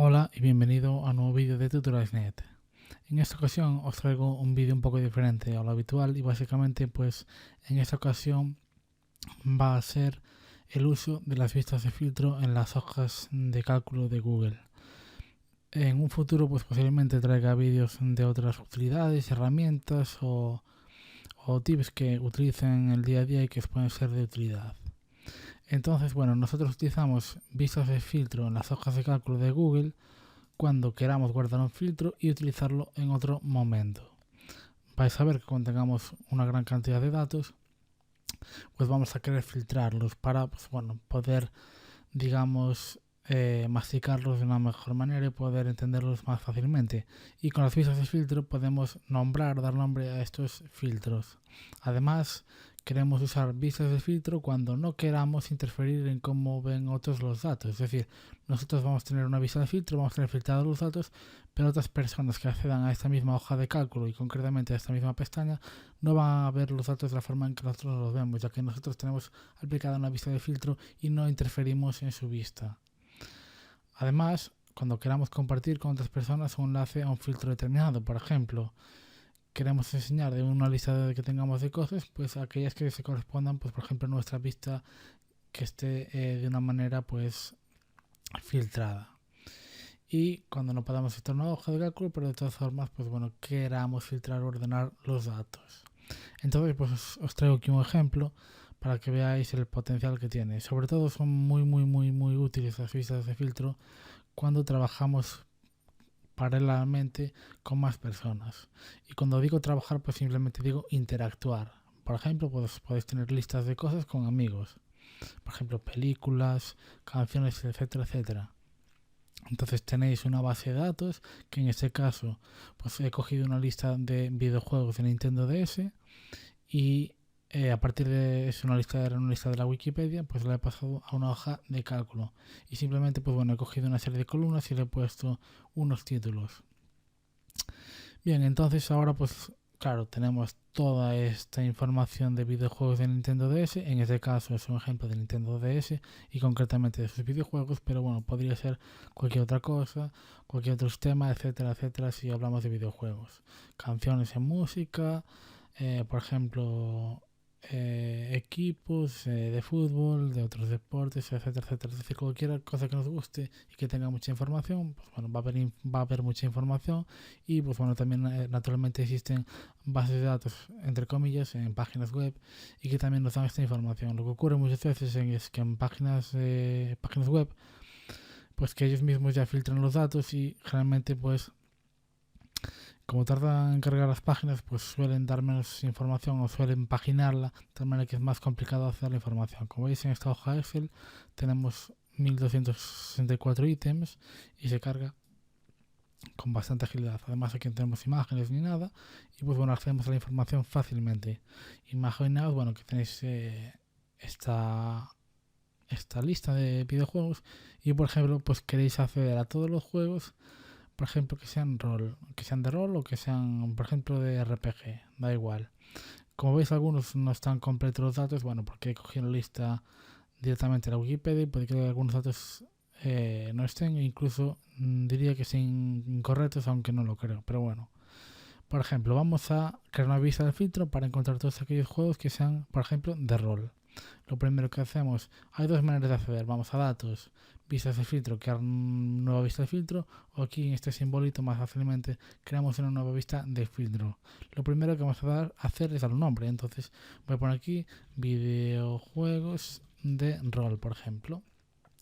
Hola y bienvenido a un nuevo vídeo de Tutorials.net. En esta ocasión os traigo un vídeo un poco diferente a lo habitual y básicamente pues en esta ocasión va a ser el uso de las vistas de filtro en las hojas de cálculo de Google. En un futuro pues posiblemente traiga vídeos de otras utilidades, herramientas o tips que utilicen en el día a día y que os pueden ser de utilidad. Entonces, bueno, nosotros utilizamos vistas de filtro en las hojas de cálculo de Google cuando queramos guardar un filtro y utilizarlo en otro momento. Vais a ver que cuando tengamos una gran cantidad de datos, pues vamos a querer filtrarlos para poder, digamos, masticarlos de una mejor manera y poder entenderlos más fácilmente. Y con las vistas de filtro podemos dar nombre a estos filtros. Además, queremos usar vistas de filtro cuando no queramos interferir en cómo ven otros los datos. Es decir, nosotros vamos a tener una vista de filtro, vamos a tener filtrados los datos, pero otras personas que accedan a esta misma hoja de cálculo y concretamente a esta misma pestaña no van a ver los datos de la forma en que nosotros los vemos, ya que nosotros tenemos aplicada una vista de filtro y no interferimos en su vista. Además, cuando queramos compartir con otras personas un enlace a un filtro determinado, por ejemplo, queremos enseñar de una lista que tengamos de cosas, pues aquellas que se correspondan, pues por ejemplo, a nuestra vista que esté de una manera pues filtrada. Y cuando no podamos filtrar una hoja de cálculo, pero de todas formas, pues bueno, queramos filtrar o ordenar los datos. Entonces, pues os traigo aquí un ejemplo para que veáis el potencial que tiene. Sobre todo son muy útiles las vistas de filtro cuando trabajamos paralelamente con más personas. Y cuando digo trabajar, pues simplemente digo interactuar. Por ejemplo, pues podéis tener listas de cosas con amigos. Por ejemplo, películas, canciones, etcétera, etcétera. Entonces tenéis una base de datos que en este caso pues he cogido una lista de videojuegos de Nintendo DS y a partir de una lista de la Wikipedia, pues la he pasado a una hoja de cálculo y simplemente pues bueno, he cogido una serie de columnas y le he puesto unos títulos. Bien, entonces ahora pues claro, tenemos toda esta información de videojuegos de Nintendo DS, en este caso es un ejemplo de Nintendo DS y concretamente de sus videojuegos, pero bueno, podría ser cualquier otra cosa, cualquier otro tema, etcétera, etcétera, si hablamos de videojuegos. Canciones en música, por ejemplo, equipos de fútbol, de otros deportes, etcétera, etcétera. Es decir, cualquier cosa que nos guste y que tenga mucha información, pues bueno, va a haber mucha información y pues bueno, también naturalmente existen bases de datos, entre comillas, en páginas web y que también nos dan esta información. Lo que ocurre muchas veces es que en páginas web, pues que ellos mismos ya filtran los datos y generalmente pues como tardan en cargar las páginas, pues suelen dar menos información o suelen paginarla de tal manera que es más complicado hacer la información. Como veis en esta hoja Excel tenemos 1264 ítems y se carga con bastante agilidad. Además aquí no tenemos imágenes ni nada y pues bueno, accedemos a la información fácilmente. Imaginaos, bueno, que tenéis esta lista de videojuegos y por ejemplo pues queréis acceder a todos los juegos, por ejemplo, que sean de rol o que sean, por ejemplo, de RPG, da igual. Como veis, algunos no están completos los datos, bueno, porque he cogido la lista directamente de la Wikipedia y puede que algunos datos no estén, e incluso diría que sean incorrectos, aunque no lo creo, pero bueno. Por ejemplo, vamos a crear una vista de filtro para encontrar todos aquellos juegos que sean, por ejemplo, de rol. Lo primero que hacemos, hay dos maneras de acceder, vamos a datos, vistas de filtro, crear una nueva vista de filtro, o aquí en este simbolito más fácilmente creamos una nueva vista de filtro. Lo primero que vamos a hacer es dar un nombre, entonces voy a poner aquí videojuegos de rol, por ejemplo.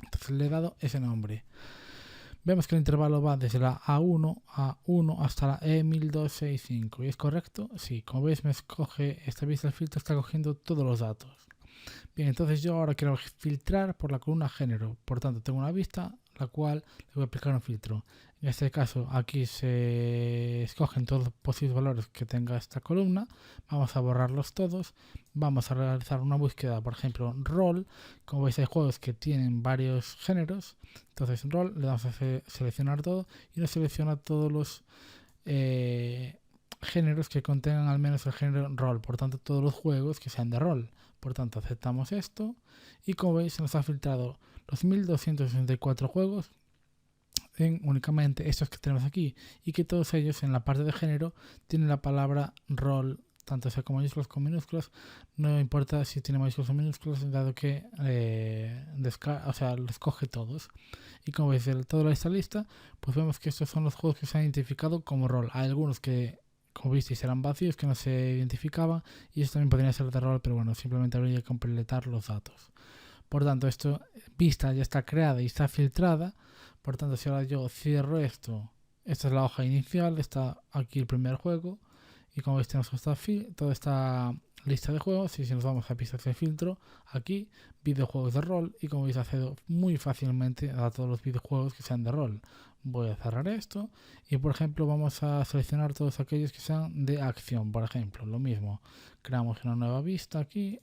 Entonces le he dado ese nombre. Vemos que el intervalo va desde la A1 hasta la E1265. ¿Y es correcto? Sí, como veis me escoge esta vista de filtro, está cogiendo todos los datos. Bien, entonces yo ahora quiero filtrar por la columna género. Por tanto, tengo una vista la cual le voy a aplicar un filtro. En este caso, aquí se escogen todos los posibles valores que tenga esta columna. Vamos a borrarlos todos. Vamos a realizar una búsqueda, por ejemplo, rol. Como veis, hay juegos que tienen varios géneros. Entonces, rol, le damos a seleccionar todo y nos selecciona todos los géneros que contengan al menos el género rol. Por tanto, todos los juegos que sean de rol. Por tanto, aceptamos esto y como veis se nos ha filtrado los 1264 juegos aparecen únicamente estos que tenemos aquí y que todos ellos en la parte de género tienen la palabra rol, tanto sea con mayúsculas como minúsculas, no importa si tiene mayúsculas o minúsculas, dado que los coge todos. Y como veis, de toda esta lista, pues vemos que estos son los juegos que se han identificado como rol. Hay algunos que, como visteis, eran vacíos, que no se identificaban, y eso también podría ser de rol, pero bueno, simplemente habría que completar los datos. Por tanto, esta vista ya está creada y está filtrada. Por tanto, si ahora yo cierro esto, esta es la hoja inicial, está aquí el primer juego. Y como veis tenemos toda esta lista de juegos. Y si nos vamos a pistas de filtro, aquí videojuegos de rol. Y como veis accedo muy fácilmente a todos los videojuegos que sean de rol. Voy a cerrar esto. Y por ejemplo vamos a seleccionar todos aquellos que sean de acción. Por ejemplo, lo mismo. Creamos una nueva vista aquí.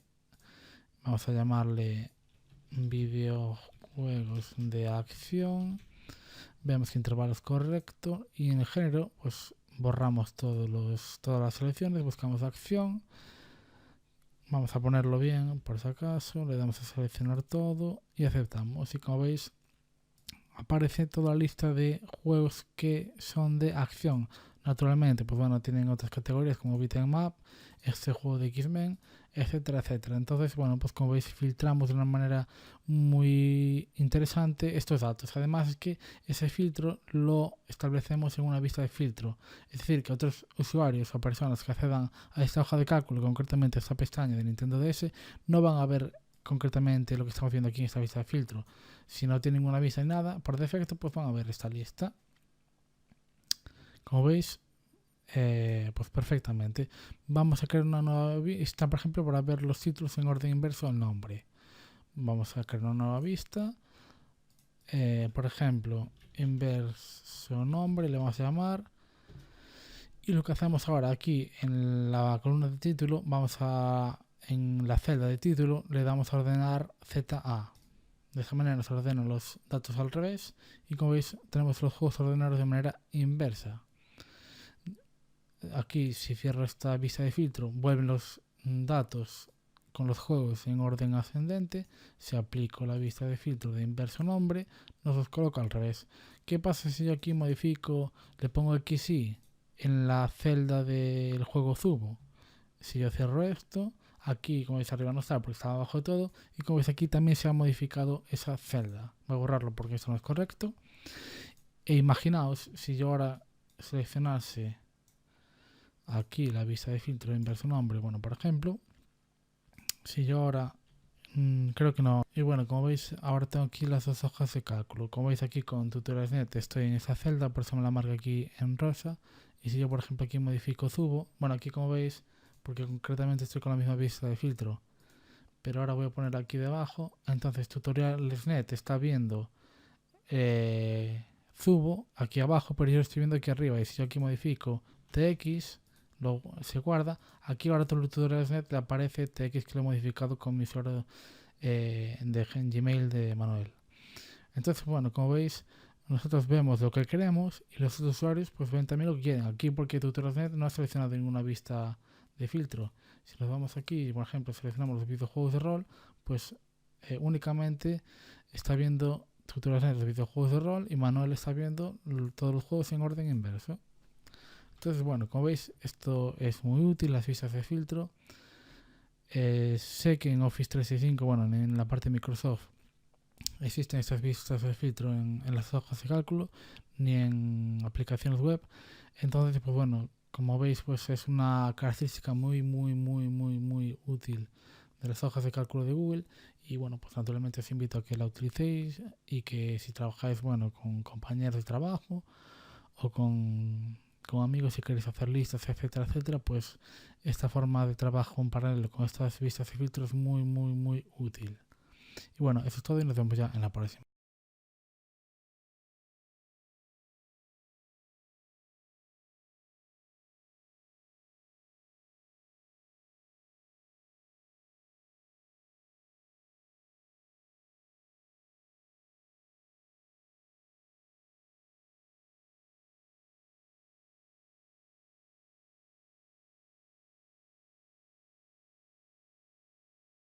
Vamos a llamarle videojuegos de acción. Vemos que intervalo es correcto. Y en el género pues borramos todas las selecciones, buscamos acción, vamos a ponerlo bien por si acaso, le damos a seleccionar todo y aceptamos. Y como veis aparece toda la lista de juegos que son de acción. Naturalmente, pues bueno, tienen otras categorías como beat 'em up, este juego de X-Men, etcétera, etcétera. Entonces, bueno, pues como veis filtramos de una manera muy interesante estos datos. Además es que ese filtro lo establecemos en una vista de filtro. Es decir, que otros usuarios o personas que accedan a esta hoja de cálculo, concretamente a esta pestaña de Nintendo DS, no van a ver concretamente lo que estamos viendo aquí en esta vista de filtro. Si no tienen ninguna vista ni nada, por defecto pues van a ver esta lista. Como veis, pues perfectamente. Vamos a crear una nueva vista, por ejemplo, para ver los títulos en orden inverso al nombre. Vamos a crear una nueva vista. Por ejemplo, inverso nombre le vamos a llamar. Y lo que hacemos ahora aquí en la columna de título, en la celda de título le damos a ordenar ZA. De esta manera nos ordenan los datos al revés. Y como veis, tenemos los juegos ordenados de manera inversa. Aquí, si cierro esta vista de filtro, vuelven los datos con los juegos en orden ascendente. Si aplico la vista de filtro de inverso nombre, nos los coloca al revés. ¿Qué pasa si yo aquí modifico, le pongo XY en la celda del juego Zubo? Si yo cierro esto, aquí como veis arriba no está porque está abajo de todo. Y como veis aquí también se ha modificado esa celda. Voy a borrarlo porque esto no es correcto. E imaginaos si yo ahora seleccionase aquí la vista de filtro de inverso nombre, bueno, por ejemplo, si yo ahora creo que no, y bueno, como veis ahora tengo aquí las dos hojas de cálculo. Como veis aquí con Tutorials.net estoy en esa celda, por eso me la marco aquí en rosa. Y si yo por ejemplo aquí modifico Zubo, bueno, aquí como veis, porque concretamente estoy con la misma vista de filtro, pero ahora voy a poner aquí debajo, entonces Tutorials.net está viendo Zubo aquí abajo, pero yo lo estoy viendo aquí arriba. Y si yo aquí modifico TX, se guarda. Aquí ahora todo el Tutorials.net le aparece TX que lo he modificado con mi usuario de Gmail de Manuel. Entonces, bueno, como veis, nosotros vemos lo que queremos y los otros usuarios pues ven también lo que quieren. Aquí porque Tutorials.net no ha seleccionado ninguna vista de filtro. Si nos vamos aquí, por ejemplo, seleccionamos los videojuegos de rol, pues únicamente está viendo Tutorials.net los videojuegos de rol y Manuel está viendo todos los juegos en orden inverso. Entonces, bueno, como veis, esto es muy útil, las vistas de filtro. Sé que en Office 365, bueno, en la parte de Microsoft, existen estas vistas de filtro en las hojas de cálculo, ni en aplicaciones web. Entonces, pues bueno, como veis, pues es una característica muy útil de las hojas de cálculo de Google. Y bueno, pues naturalmente os invito a que la utilicéis y que si trabajáis, bueno, con compañeros de trabajo o con amigos, si queréis hacer listas, etcétera, etcétera, pues esta forma de trabajo en paralelo con estas vistas de filtro es muy útil. Y bueno, eso es todo y nos vemos ya en la próxima.